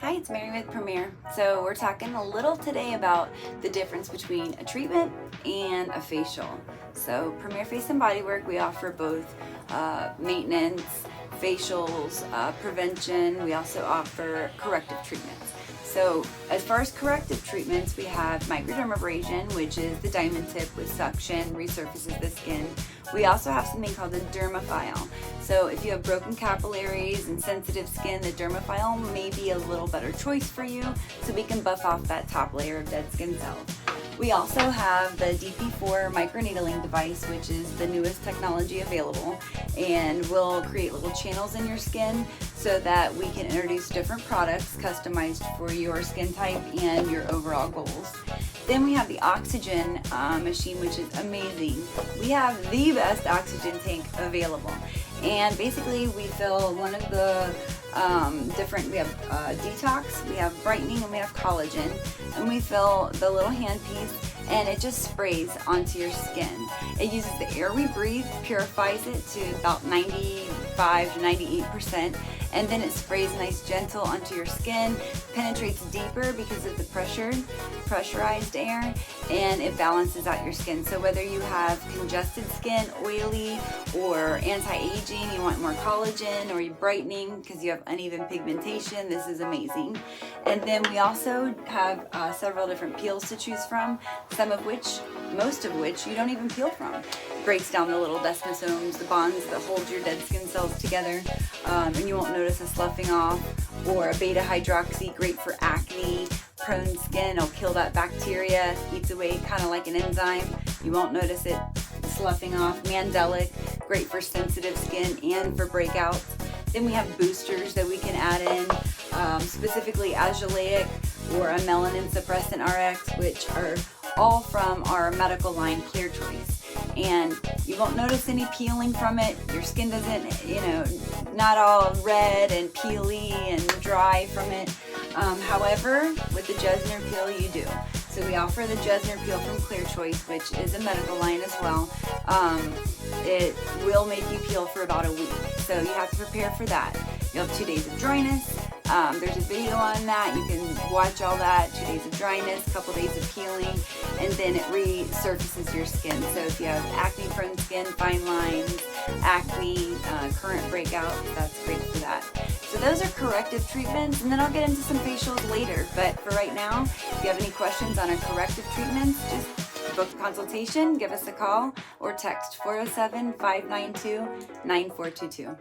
Hi, it's Mary with Premier. So we're talking a little today about the difference between a treatment and a facial. So Premier Face and Bodywork, we offer both maintenance, facials, prevention. We also offer corrective treatments. So as far as corrective treatments, we have microdermabrasion, which is the diamond tip with suction, resurfaces the skin. We also have something called the dermaphile. So if you have broken capillaries and sensitive skin, the dermaphile may be a little better choice for you, so we can buff off that top layer of dead skin cells. We also have the DP4 microneedling device, which is the newest technology available, and will create little channels in your skin so that we can introduce different products customized for your skin type and your overall goals. Then we have the oxygen machine, which is amazing. We have the best oxygen tank available. And basically we fill one of the we have detox, we have brightening, and we have collagen. And we fill the little handpiece and it just sprays onto your skin. It uses the air we breathe, purifies it to about 95 to 98%, and then it sprays nice gentle onto your skin, penetrates deeper because of the pressurized air, and it balances out your skin. So whether you have congested skin, oily, or anti-aging, you want more collagen, or you're brightening because you have uneven pigmentation, this is amazing. And then we also have several different peels to choose from, most of which you don't even peel from. It breaks down the little desmosomes, the bonds that hold your dead skin cells together, and you won't notice a sloughing off. Or a beta hydroxy, great for acne prone skin. It'll kill that bacteria, eats away kind of like an enzyme. You won't notice it sloughing off. Mandelic, great for sensitive skin and for breakouts. Then we have boosters that we can add in, specifically azelaic or a melanin suppressant RX, which are all from our medical line Clear Choice. And you won't notice any peeling from it. Your skin doesn't, not all red and peely and dry from it. However, with the Jesner peel, you do. So we offer the Jesner peel from Clear Choice, which is a medical line as well. It will make you peel for about a week. So you have to prepare for that. You'll have 2 days of dryness. There's a video on that. You can watch all that. 2 days of dryness, a couple days of peeling, and then it resurfaces your skin. So if you have acne-prone skin, fine lines, acne, current breakout, that's great for that. So those are corrective treatments, and then I'll get into some facials later. But for right now, if you have any questions on our corrective treatments, just book a consultation, give us a call, or text 407-592-9422.